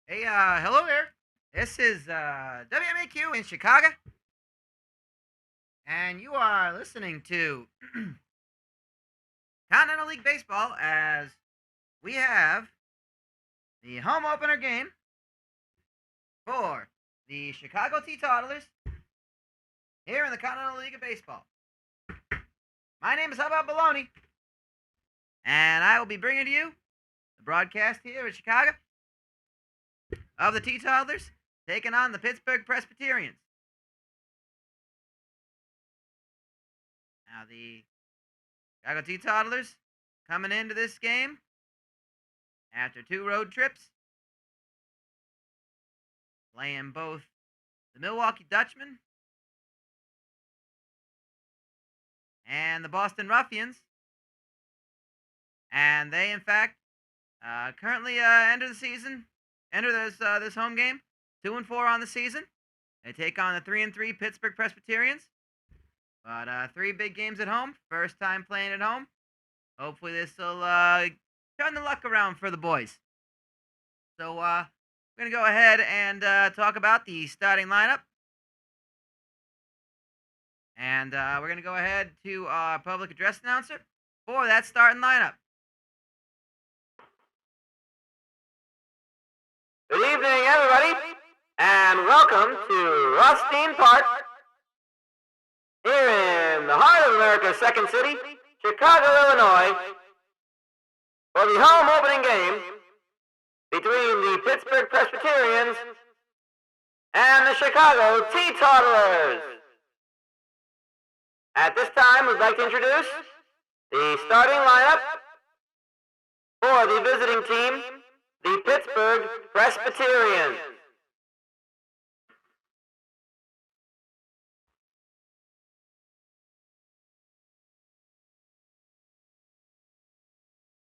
Hey, hello there. This is WMAQ in Chicago, and you are listening to Continental League Baseball as we have the home opener game for the Chicago Teetotalers here in the Continental League of Baseball. My name is Hubbub Bologne, and I will be bringing to you the broadcast here in Chicago of the Teetotalers taking on the Pittsburgh Presbyterians. Now, the Chicago Teetotalers coming into this game after 2 road trips, playing both the Milwaukee Dutchmen and the Boston Ruffians. And they, in fact, currently enter this home game 2-4 on the season. They take on the 3-3 Pittsburgh Presbyterians. But 3 big games at home. First time playing at home. Hopefully this will turn the luck around for the boys. So we're going to go ahead and talk about the starting lineup. And we're going to go ahead to our public address announcer for that starting lineup. Good evening, everybody, and welcome to Rothstein Park here in the heart of America's second city, Chicago, Illinois, for the home opening game between the Pittsburgh Presbyterians and the Chicago Teetotalers. At this time, we'd like to introduce the starting lineup for the visiting team, the Pittsburgh Presbyterians.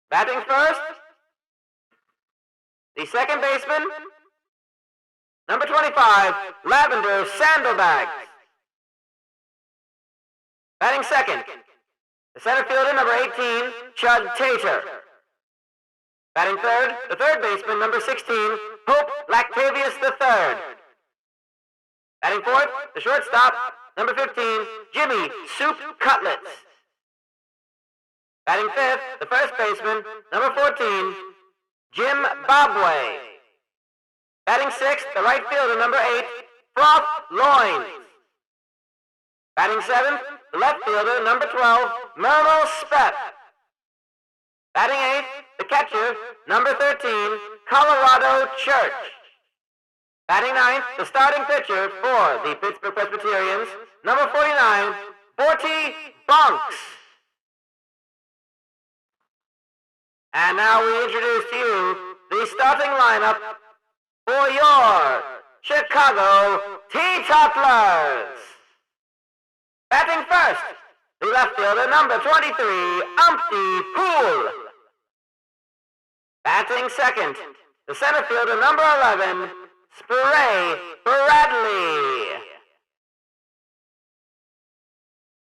Batting first, the second baseman, number 25, Lavender Sandalbags. Batting second, the center fielder, number 18, Chud Tater. Batting third, the third baseman, number 16, Hope Lactavius III. Batting fourth, the shortstop, number 15, Jimmy Soup Cutlets. Batting fifth, the first baseman, number 14, Jim Bobway. Batting sixth, the right fielder, number 8, Froth Loins. Batting seventh, the left fielder, number 12, Merle Spep. Batting eighth, the catcher, number 13, Colorado Church. Batting ninth, the starting pitcher for the Pittsburgh Presbyterians, number 49, Borty Bunks. And now we introduce to you the starting lineup for your Chicago Teetotalers. Batting first, the left fielder, number 23, Umpty Poole. Batting second, the center fielder, number 11, Spray Bradley.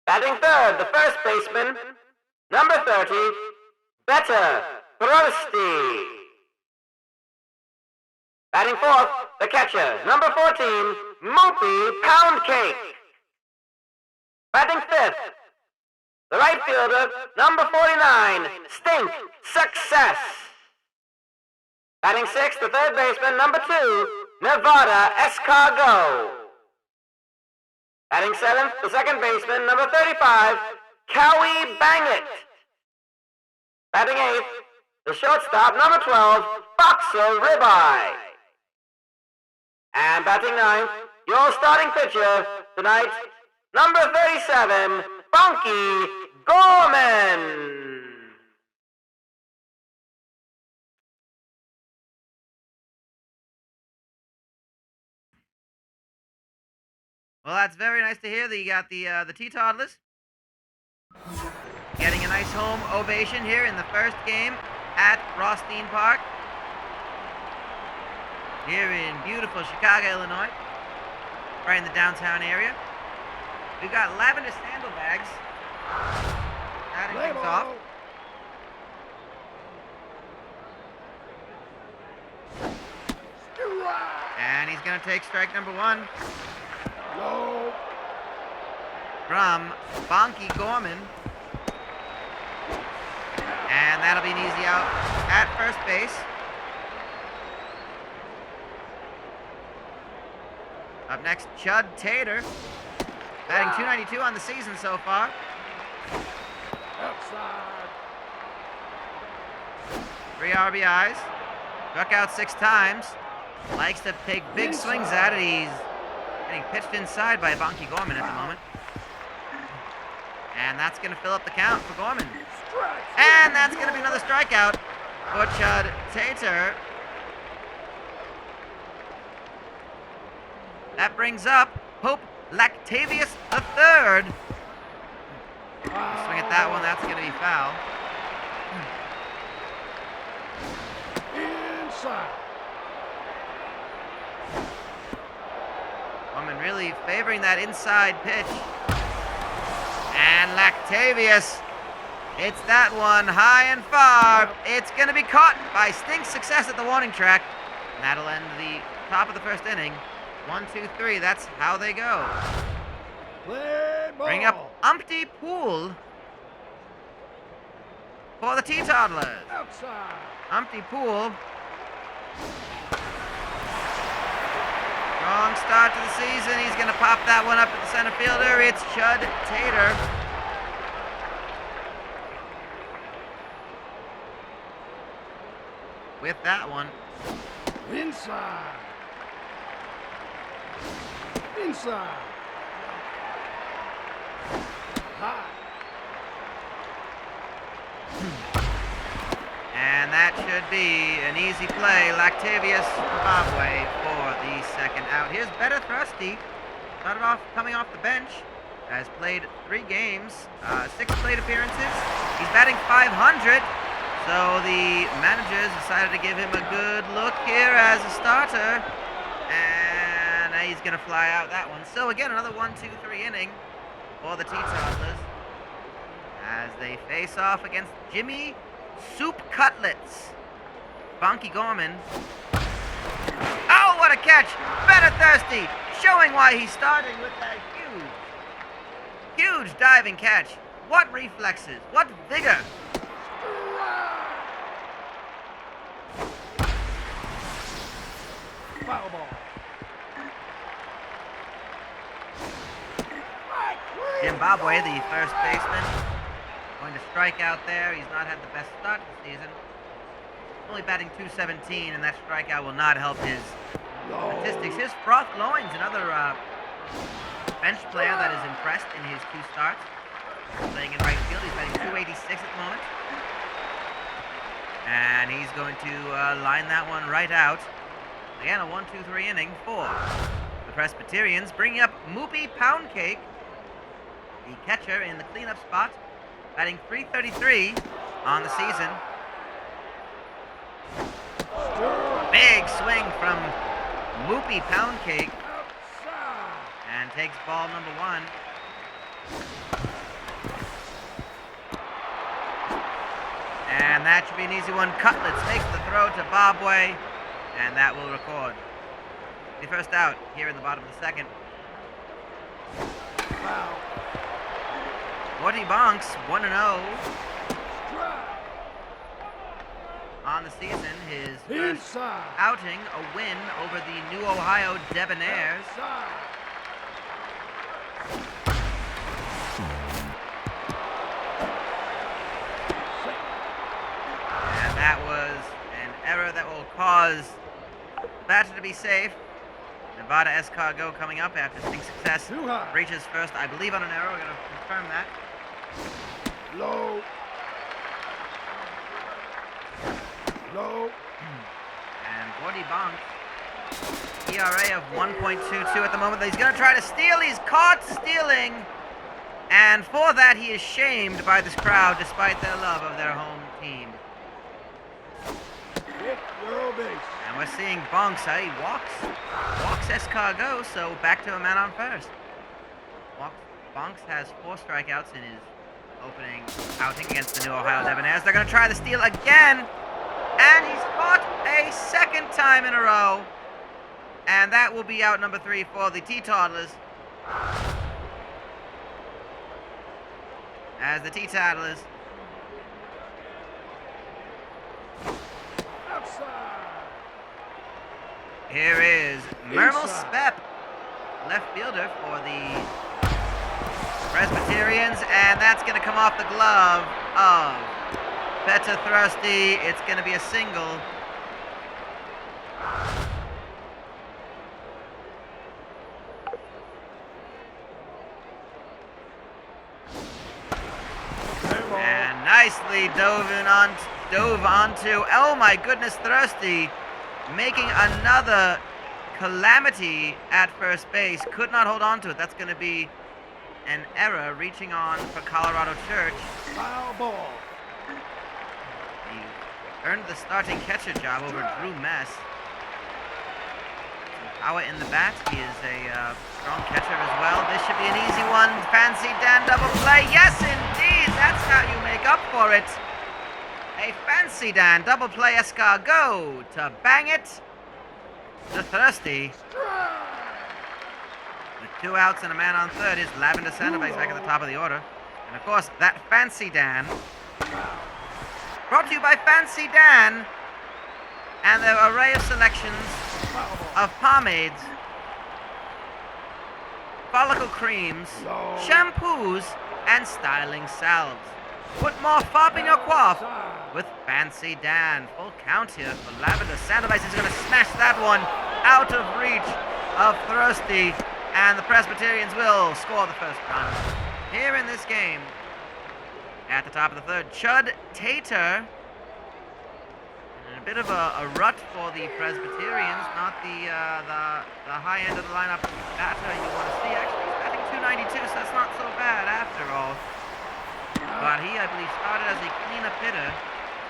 Batting third, the first baseman, number 30, Better Prosty. Batting fourth, the catcher, number 14, Moopy Poundcake. Batting fifth, the right fielder, number 49, Stink Success. Batting sixth, the third baseman, number 2, Nevada Escargot. Batting seventh, the second baseman, number 35, Cowie Bangit. Batting eighth, the shortstop, number 12, Boxer Ribeye. And batting ninth, your starting pitcher tonight, number 37, Funky Gorman. Well, that's very nice to hear that you got the Teetotalers getting a nice home ovation here in the first game at Rothstein Park here in beautiful Chicago, Illinois, right in the downtown area. We've got Lavender Sandalbags starting things off. And he's going to take strike number 1 Low. from Bonky Gorman. And that'll be an easy out at first base. Up next, Chud Tater, batting .292 on the season so far. Outside. 3 RBIs. Struck out 6 times. Likes to take big swings at it. He's getting pitched inside by Bonky Gorman at the moment. And that's going to fill up the count for Gorman. And that's going to be another strikeout for Chud Tater. That brings up Hope Lactavius III. Swing at that one, that's going to be foul. Inside. Gorman really favoring that inside pitch. And Lactavius hits that one high and far. It's going to be caught by Stink's success at the warning track. And that'll end the top of the first inning. 1, 2, 3, that's how they go. Play ball. Bring up Umpty Pool for the Teetotalers. Outside. Umpty Pool. Strong start to the season. He's going to pop that one up at the center fielder. It's Chud Tater. With that one. Inside. Inside. High. And that should be an easy play. Lactavius Zimbabwe for the second out. Here's Better Thrusty. Started off coming off the bench. Has played 3 games, 6 plate appearances. He's batting .500. So the managers decided to give him a good look here as a starter. And he's going to fly out that one. So again, another 1, 2, 3 inning for the Teetotalers as they face off against Jimmy Soup Cutlets. Bonky Gorman. Oh, what a catch! Better Thirsty, showing why he's starting with that huge diving catch. What reflexes, what vigor. Foul ball. Zimbabwe, the first baseman, going to strike out there. He's not had the best start to the season. Only batting .217, and that strikeout will not help his statistics. Here's Rothstein, another bench player that is impressed in his 2 starts. Playing in right field, he's batting .286 at the moment. And he's going to line that one right out. Again, a 1, 2, 3 inning for the Presbyterians. Bringing up Moopy Poundcake, the catcher in the cleanup spot, batting .333 on the season. Big swing from Moopy Poundcake. And takes ball number 1. And that should be an easy one. Cutlets makes the throw to Bobway, and that will record the first out here in the bottom of the second. Foul. Woody Bonks, 1-0 on the season. His first Inside. outing, a win over the New Ohio Debonaires. Outside. And that was an error that will cause the batter to be safe. Nevada Escargot coming up after Stink's success. Too high. Reaches first, I believe, on an error. We're going to confirm that. Low. Low. And Woody Bonk, ERA of 1.22 at the moment. He's going to try to steal. He's caught stealing. And for that, he is shamed by this crowd, despite their love of their home team. Hit your base. And we're seeing Bonks, he walks Escargot, so back to a man on first. Bonks has 4 strikeouts in his opening outing against the New Ohio Debonaires. They're going to try the steal again, and he's caught a second time in a row. And that will be out number 3 for the Teetotalers. As the Teetotalers Outside. here is Mermel Inside. Spepp, left fielder for the Presbyterians, and that's going to come off the glove of Petter Thrusty. It's going to be a single. And nicely dove onto, oh my goodness, Thrusty making another calamity at first base. Could not hold on to it. That's going to be an error reaching on for Colorado Church. Foul ball. He earned the starting catcher job over Drew Mess. Power in the bat. He is a strong catcher as well. This should be an easy one. Fancy Dan double play. Yes, indeed. That's how you make up for it. A Fancy Dan double play escargot to bang it to Thirsty. With 2 outs and a man on third is Lavender Sandberg's back at the top of the order. And of course, that Fancy Dan, brought to you by Fancy Dan and their array of selections of pomades, follicle creams, shampoos, and styling salves. Put more fop in your quaff with Fancy Dan. Full count here for Lavender Sandberg. He's going to smash that one out of reach of Thirsty, and the Presbyterians will score the first run. Here in this game, at the top of the third, Chud Tater. And a bit of a rut for the Presbyterians, not the high end of the lineup batter you want to see. Actually, he's batting 292, so that's not so bad after all. But he, I believe, started as a cleanup hitter,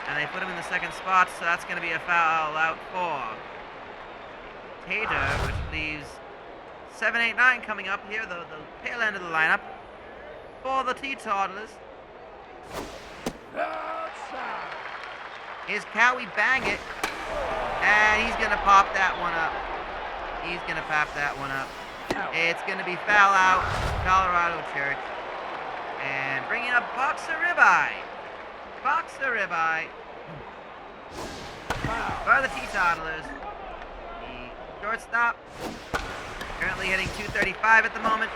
and they put him in the second spot, so that's going to be a foul out for Tater, which leaves 7, 8, 9 coming up here, the tail end of the lineup for the Teetotalers. Outside. Is Cowie bang it, and he's going to pop that one up. He's going to pop that one up. It's going to be foul out, Colorado Church. And bringing up Boxer Ribeye. Boxer Ribeye for the Teetotalers. The shortstop currently hitting 235 at the moment.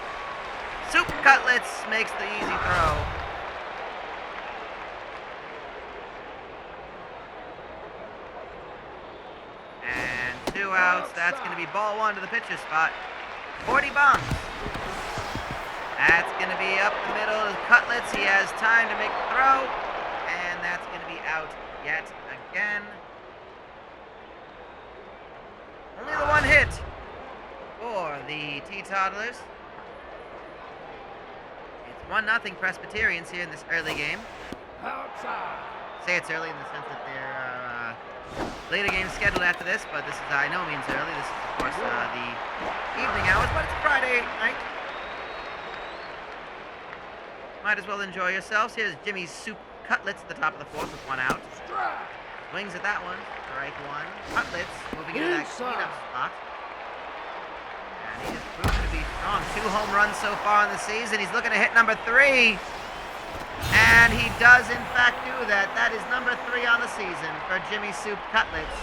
Soup Cutlets makes the easy throw. And 2 outs. That's going to be ball 1 to the pitcher spot. 40 bumps. That's going to be up the middle of Cutlets. He has time to make the throw. And that's going to be out yet again. Only the 1 hit for the Teetotalers. It's 1-0 Presbyterians here in this early game. Outside. Say it's early in the sense that there are later games scheduled after this, but this is by no means early. This is, of course, the evening hours, but it's Friday night. Might as well enjoy yourselves. Here's Jimmy's Soup Cutlets at the top of the fourth with 1 out. Swings at that one. Strike 1. Cutlets moving into that cleanup spot. And he has proven to be strong. 2 home runs so far in the season. He's looking to hit number 3. And he does, in fact, do that. That is number 3 on the season for Jimmy Soup Cutlets.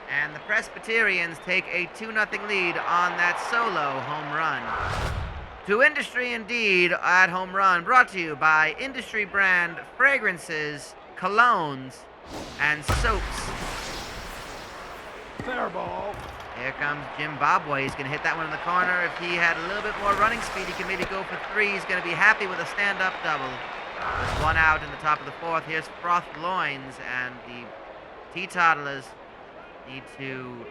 And the Presbyterians take a 2-0 lead on that solo home run. To industry indeed at home run, brought to you by industry brand fragrances, colognes, and soaps. Fair ball. Here comes Jim Bobway. He's going to hit that one in the corner. If he had a little bit more running speed, he can maybe go for 3. He's going to be happy with a stand-up double. With 1 out in the top of the fourth. Here's Froth Loins, and the Teetotalers need to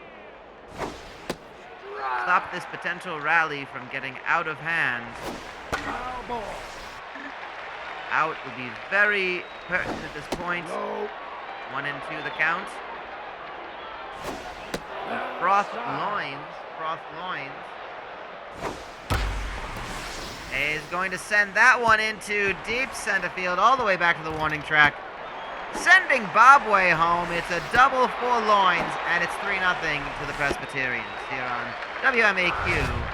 stop this potential rally from getting out of hand. Foul ball. Out would be very pertinent at this point. No. 1 and 2 the count. Froth Loins is going to send that one into deep center field, all the way back to the warning track. sending Bobway home. It's a double for Loins, and it's 3-0 to the Presbyterians here on WMAQ.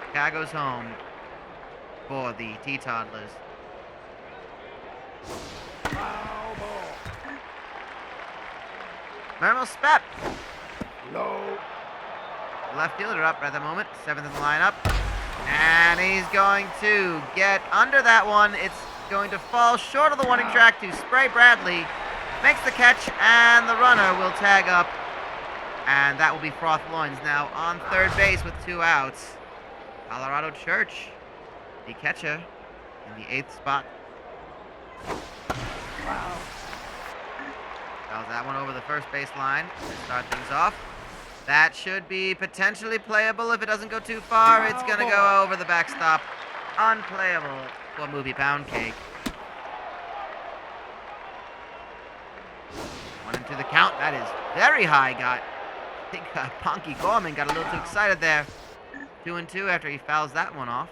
Chicago's home for the Teetotalers. Foul ball. Mermel Spep, Low. left fielder up at the moment, 7th in the lineup. And he's going to get under that one. It's going to fall short of the warning track to Spray Bradley. Makes the catch, and the runner will tag up. And that will be Froth Loins now on third base with 2 outs. Colorado Church, the catcher, in the 8th spot. Foul. Fouls that one over the first base line to start things off. That should be potentially playable if it doesn't go too far. It's going to go over the backstop. Unplayable for Movie Pound Cake. 1-2 the count. That is very high. I think Ponky Gorman got a little too excited there. 2-2 after he fouls that one off.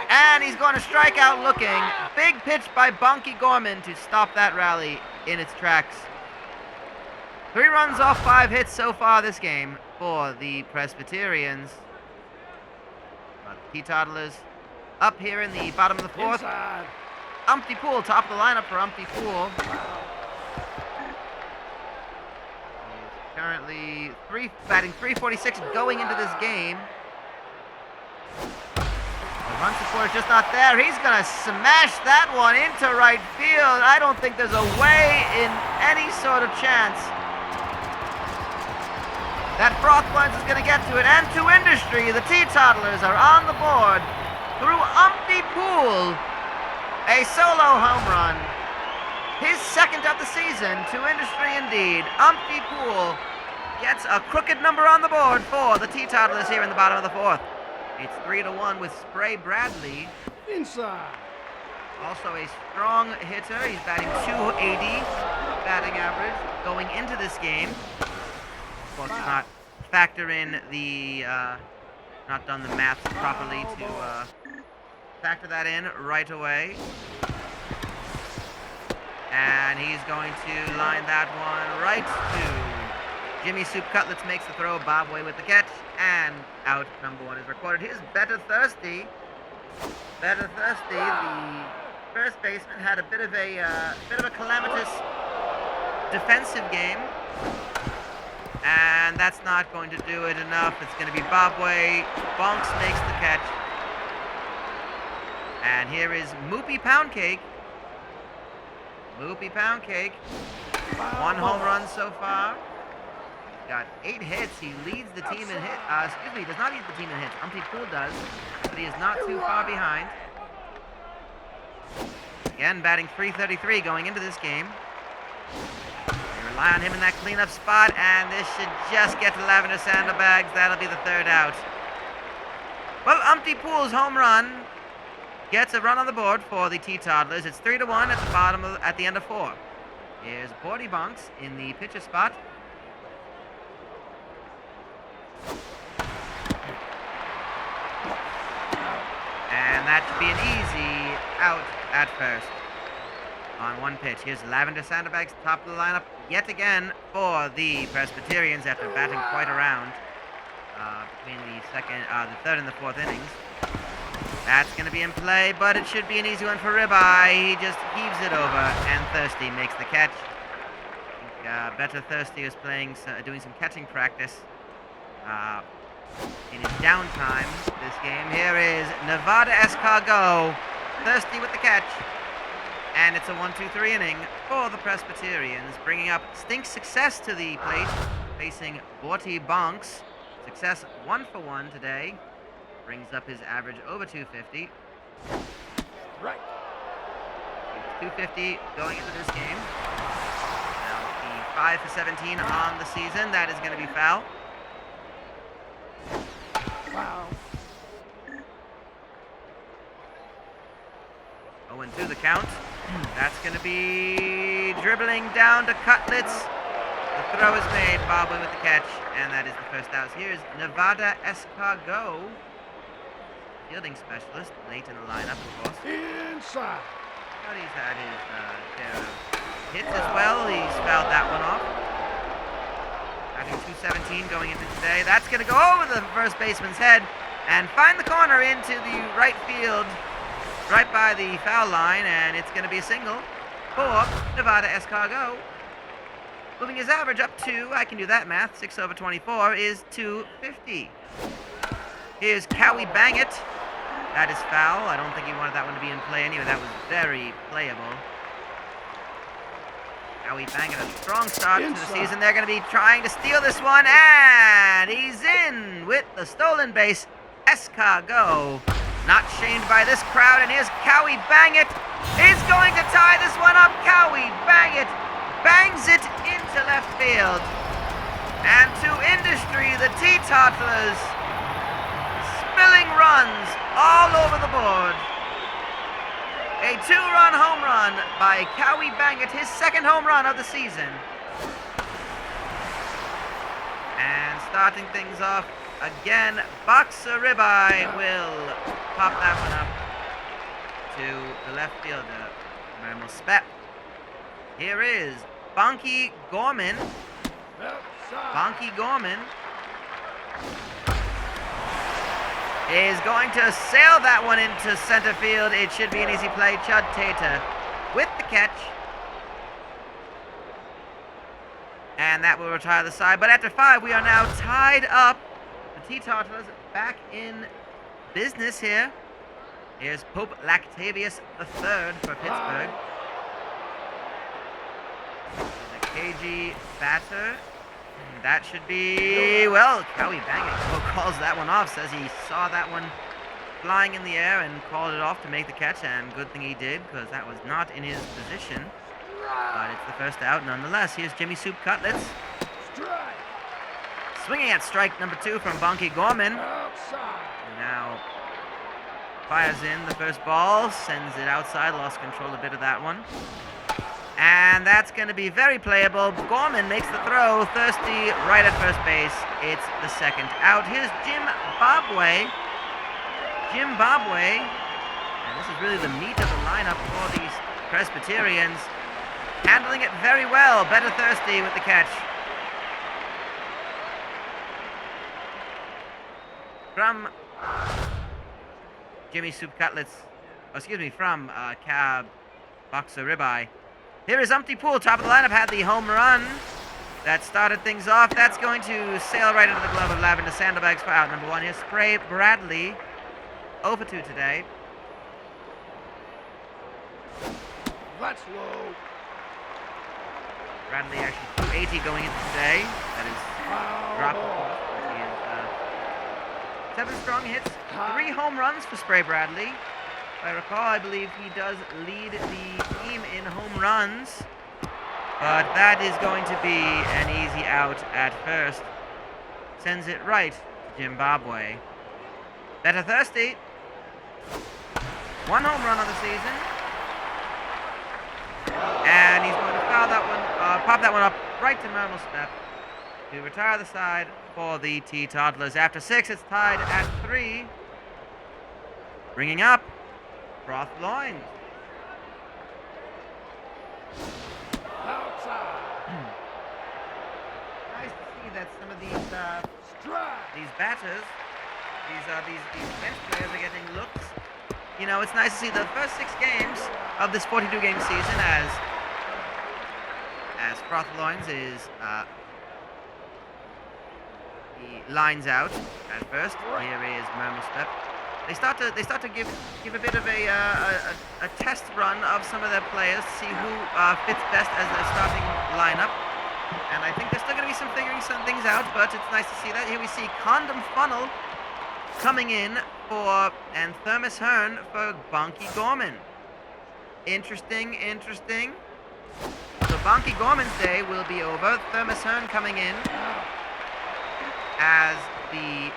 And he's going to strike out looking. Big pitch by Bonky Gorman to stop that rally in its tracks. 3 runs off 5 hits so far this game for the Presbyterians. The Teetotalers up here in the bottom of the 4th. Inside. Umpty Pool, top of the lineup for Umpty Pool. He's currently batting .346 going into this game. The run support is just not there. He's going to smash that one into right field. I don't think there's a way in any sort of chance that Froth Loins is going to get to it. And to industry, the Teetotalers are on the board through Umpty Pool. A solo home run. His second of the season to industry indeed. Umpty Pool gets a crooked number on the board for the Teetotalers here in the bottom of the 4th. It's 3-1 with Spray Bradley. Inside. Also a strong hitter. He's batting .280 batting average going into this game. Of course, does not factor in the, not done the math properly to factor that in right away. And he's going to line that one right to Jimmy Soup Cutlets. Makes the throw. Bobway with the catch, and out number 1 is recorded. Here's Better Thirsty. Better Thirsty, the first baseman, had a bit of a calamitous defensive game. And that's not going to do it enough. It's going to be Bobway. Bonks makes the catch. And here is Moopy Pound Cake. Moopy Pound Cake. 1 home run so far. He's got 8 hits. He leads the team in hits. He does not lead the team in hits. Umpty Pool does, but he is not too far behind. Again, batting .333 going into this game. Rely on him in that cleanup spot, and this should just get to Lavender Saddlebags. That'll be the 3rd out. Well, Umpty Pool's home run gets a run on the board for the Teetotalers. It's 3-1 at the end of 4. Here's Bordy Bonks in the pitcher spot. And that should be an easy out at first. On 1 pitch. Here's Lavender Saddlebags, top of the lineup yet again for the Presbyterians after batting quite around between the 3rd and the 4th innings. That's going to be in play, but it should be an easy one for Ribeye. He just heaves it over, and Thirsty makes the catch. I think Better Thirsty is doing some catching practice in his downtime this game. Here is Nevada Escargot. Thirsty with the catch. And it's a 1-2-3 inning for the Presbyterians, bringing up Stink Success to the plate, facing Borty Bonks. Success 1 for 1 today, brings up his average over 250. Right. 250 going into this game. Now the 5 for 17 on the season. That is going to be foul. Foul. 0-2 the count. That's going to be dribbling down to Cutlets. The throw is made. Bobway with the catch, and that is the first out. Here's Nevada Escargot, fielding specialist, late in the lineup, of course. Inside. But he's had his share of hits as well. He's fouled that one off. Having 217 going into today. That's going to go over the first baseman's head and find the corner into the right field, right by the foul line, and it's going to be a single for Nevada Escargot. Moving his average up to, I can do that math, 6/24 is 250. Here's Cowie Bangett. That is foul. I don't think he wanted that one to be in play anyway. That was very playable. Cowie Bangett, a strong start to the season. They're going to be trying to steal this one, and he's in with the stolen base. Escargot, not shamed by this crowd, and here's Cowie Bangett. He's going to tie this one up. Cowie Bangett bangs it into left field. And to industry, the Teetotalers spilling runs all over the board. A 2-run home run by Cowie Bangett, his second home run of the season. And starting things off again, Boxer Ribeye will pop that one up to the left fielder, Mermal Spep. Here is Bonky Gorman. Bonky Gorman is going to sail that one into center field. It should be an easy play. Chud Tater with the catch. And that will retire the side. But after 5, we are now tied up. The Teetotalers back in business here. Here's Pope Lactavius III for Pittsburgh. The cagey batter. That should be, well, Cowie Bangett calls that one off, says he saw that one flying in the air and called it off to make the catch, and good thing he did, because that was not in his position. But it's the first out nonetheless. Here's Jimmy Soup Cutlets. Swinging at strike number 2 from Bonky Gorman. Now fires in the first ball, sends it outside, lost control a bit of that one. And that's going to be very playable. Gorman makes the throw. Thirsty right at first base. It's the second out. Here's Jim Bobway. And this is really the meat of the lineup for these Presbyterians. Handling it very well. Better Thirsty with the catch. From Jimmy Soup Cutlets. From Cab Boxer Ribeye. Here is Umpty Pool, top of the lineup, had the home run that started things off. That's going to sail right into the glove of Lavender Sandbags for out number 1. Here's Spray Bradley, 0 for 2 today. That's low. Bradley actually 280 going into today. That is drop, of course, but he is 7 strong hits, 3 home runs for Spray Bradley. If I recall, I believe he does lead the team in home runs, but that is going to be an easy out at first. Sends it right to Zimbabwe. Better Thirsty. 1 home run of the season. And he's going to foul that one, pop that one up right to Mermal Spep to retire the side for the Teetotalers. After 6, it's tied at 3. Bringing up Rothstein. Nice to see that some of these batters, these bench players are getting looks. You know, it's nice to see the first 6 games of this 42-game season as Rothstein is he lines out at first. Here is Mermal Spep. They start to give a bit of a test run of some of their players to see who fits best as their starting lineup. And I think there's still going to be figuring some things out, but it's nice to see that. Here we see Condom Funnel coming in for, and Thermos Hearn for Bonky Gorman. Interesting. So Bonky Gorman's day will be over. Thermos Hearn coming in as the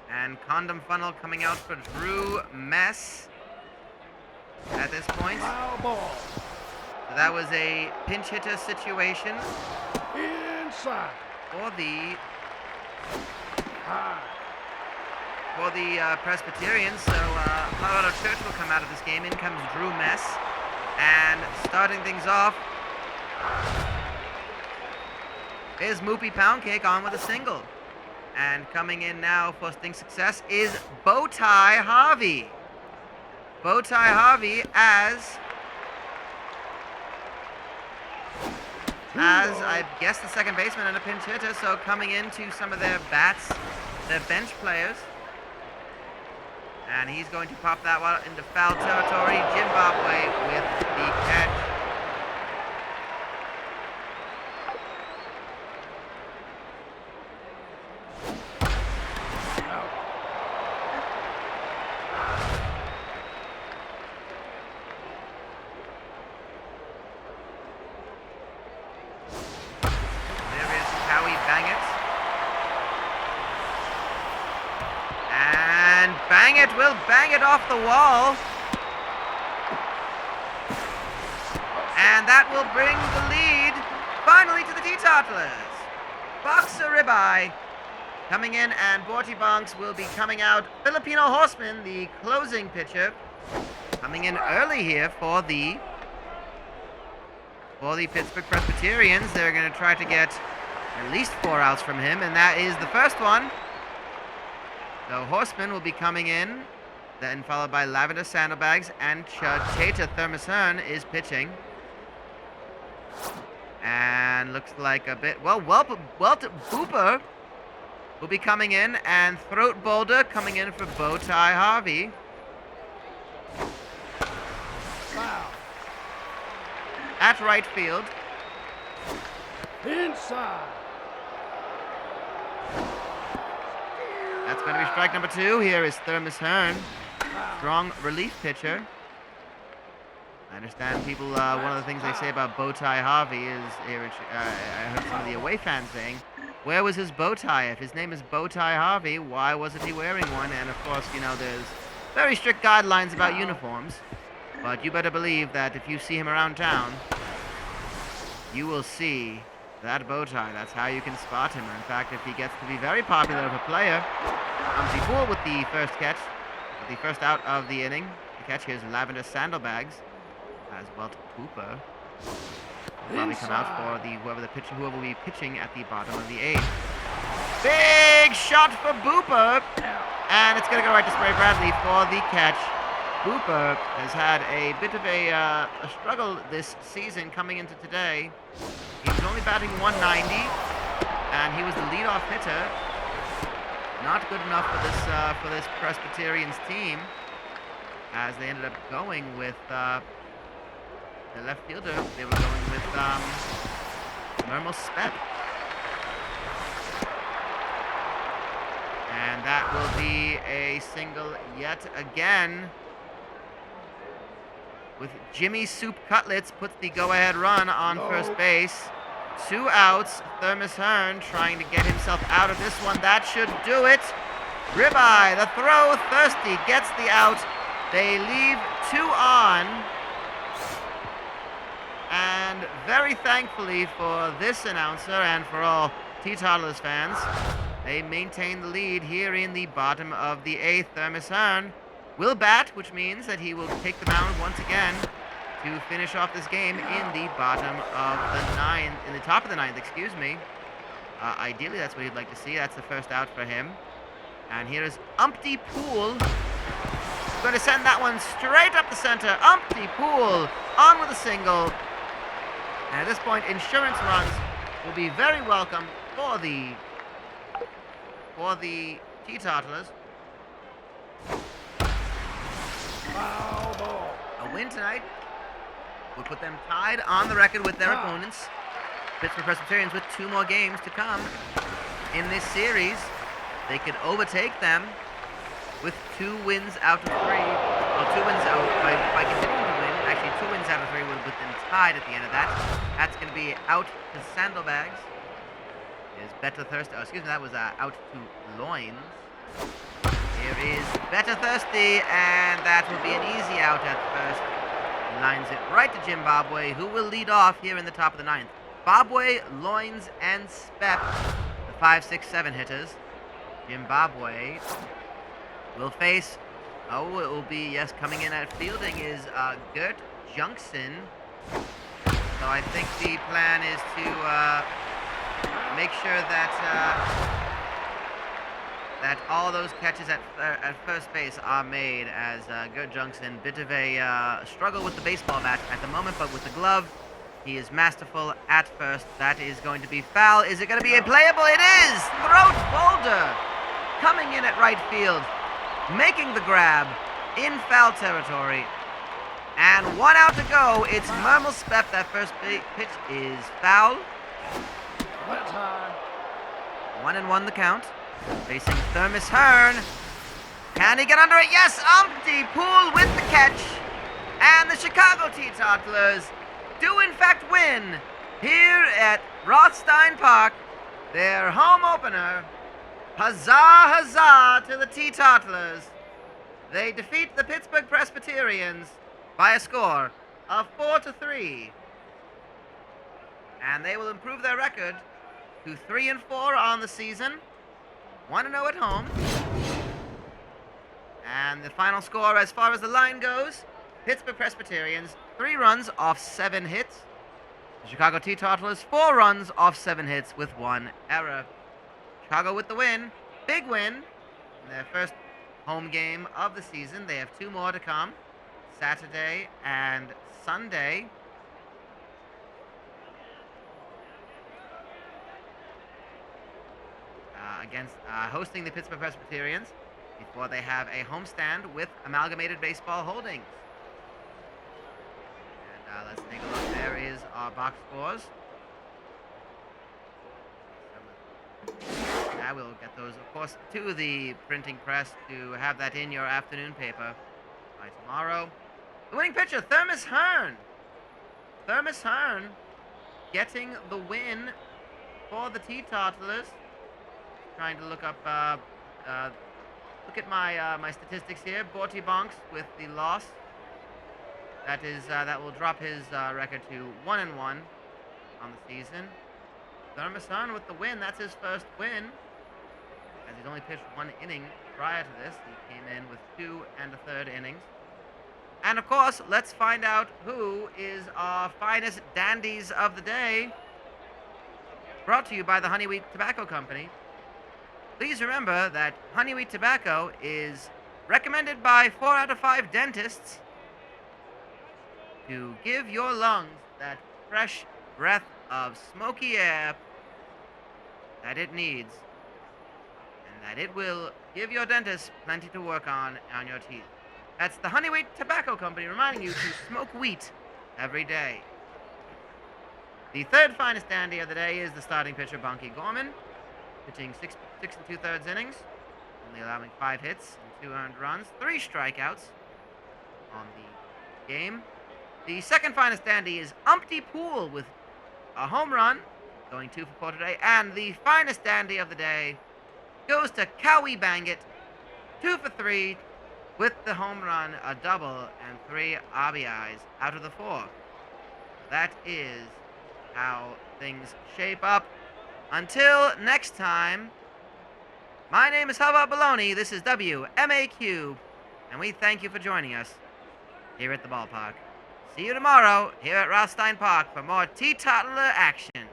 and Condom Funnel coming out for Drew Mess at this point. Foul ball. So that was a pinch hitter situation. Inside. for the High. Presbyterians. So Colorado Church will come out of this game. In comes Drew Mess. And starting things off is Moopy Poundcake on with a single. And coming in now for Sting Success is Bowtie Harvey. Bowtie Harvey as I guess the second baseman and a pinch hitter. So coming into some of their bats, their bench players. And he's going to pop that one into foul territory. Zimbabwe with the catch. There is Howie Bangett. And Bangett will bang it off the wall. And that will bring the lead finally to the Teetotalers. Boxer Ribeye coming in, and Borty Bonks will be coming out. Filipino Horseman, the closing pitcher, coming in early here for the Pittsburgh Presbyterians. They're going to try to get at least 4 outs from him, and that is the first one. So Horseman will be coming in, then followed by Lavender Sandalbags, and Tata Thermos Hearn is pitching. And looks like a bit, Booper will be coming in, and Throat Boulder coming in for Bowtie Harvey. Foul. At right field. Inside. That's going to be strike number 2. Here is Thermos Hearn, strong relief pitcher. I understand people, one of the things they say about Bowtie Harvey is, I heard some of the away fans saying, where was his bow tie? If his name is Bowtie Harvey, why wasn't he wearing one? And of course, you know, there's very strict guidelines about uniforms. But you better believe that if you see him around town, you will see that bow tie. That's how you can spot him. In fact, if he gets to be very popular of a player, Humpty Pool with the first catch, with the first out of the inning. The catch here is Lavender Sandalbags, as well to Cooper. Will probably come out for whoever will be pitching at the bottom of the 8th. Big shot for Booper, and it's going to go right to Spray Bradley for the catch. Booper has had a bit of a struggle this season coming into today. He was only batting 190, and he was the leadoff hitter. Not good enough for this Presbyterians team, as they ended up going with the left fielder. They were going with Mermal Spep. And that will be a single yet again, with Jimmy Soup Cutlets puts the go-ahead run on first base. 2 outs. Thermos Hearn trying to get himself out of this one. That should do it. Ribeye, the throw, Thirsty gets the out. They leave 2 on. And very thankfully for this announcer and for all Teetotalers fans, they maintain the lead here in the bottom of the 8th. Thermos Hearn will bat, which means that he will take the mound once again to finish off this game in the bottom of the 9th, in the top of the 9th, excuse me. Ideally, that's what he'd like to see. That's the first out for him. And here is Humpty Pool. Going to send that one straight up the center. Humpty Pool on with a single. And at this point, insurance runs will be very welcome for the Teetotalers. Foul ball. A win tonight will put them tied on the record with their opponents, Pittsburgh Presbyterians, with 2 more games to come in this series. They could overtake them with 2 wins out of 3. Well, 2 wins out by continuing to win. Actually, 2 wins out of 3 would put them tied at the end of that. That's going to be out to Sandalbags. Is Better Thirsty. Oh, excuse me, that was out to Loins. Here is Better Thirsty, and that will be an easy out at first. Lines it right to Zimbabwe, who will lead off here in the top of the 9th. Zimbabwe, Loins, and Spep, the 5, 6, 7 hitters. Zimbabwe will face, it will be, yes, coming in at fielding is Gert Junkson. So I think the plan is to make sure that all those catches at first base are made, as Gert Junkson, bit of a struggle with the baseball bat at the moment, but with the glove, he is masterful at first. That is going to be foul. Is it going to be a playable? It is! Throat Boulder coming in at right field, making the grab in foul territory. And 1 out to go. It's Mermel Spep. That first pitch is foul. 1-1 the count. Facing Thermos Hearn. Can he get under it? Yes, Umpty Pool with the catch. And the Chicago Teetotalers do in fact win here at Rothstein Park, their home opener. Huzzah, huzzah to the Teetotalers. They defeat the Pittsburgh Presbyterians by a score of 4-3. And they will improve their record to 3-4 on the season, 1-0 at home. And the final score, as far as the line goes, Pittsburgh Presbyterians 3 runs off 7 hits. The Chicago Teetotalers 4 runs off 7 hits with 1 error. Chicago with the win, big win in their first home game of the season. They have 2 more to come, Saturday and Sunday. Against hosting the Pittsburgh Presbyterians before they have a homestand with Amalgamated Baseball Holdings. And let's take a look. There is our box scores. I will get those, of course, to the printing press to have that in your afternoon paper by tomorrow. The winning pitcher, Thermos Hearn. Thermos Hearn getting the win for the Teetotalers. Trying to look up, look at my statistics here. Borty Bonks with the loss. That will drop his record to 1-1 on the season. Thermos Hearn with the win. That's his first win, as he's only pitched 1 inning prior to this. He came in with 2 1/3 innings. And of course, let's find out who is our finest dandies of the day. Brought to you by the Honeywheat Tobacco Company. Please remember that Honeywheat tobacco is recommended by 4 out of 5 dentists to give your lungs that fresh breath of smoky air that it needs, and that it will give your dentist plenty to work on your teeth. That's the Honeywheat Tobacco Company reminding you to smoke wheat every day. The third finest dandy of the day is the starting pitcher, Bonky Gorman, pitching 6 2/3 innings, only allowing 5 hits and 2 earned runs, 3 strikeouts on the game. The second finest dandy is Umpty Pool with a home run, going 2 for 4 today. And the finest dandy of the day goes to Cowie Bangett, 2 for 3 with the home run, a double, and 3 RBIs out of the 4. That is how things shape up. Until next time, my name is Hubbub Bologne. This is WMAQ, and we thank you for joining us here at the ballpark. See you tomorrow here at Rothstein Park for more Teetotaler action.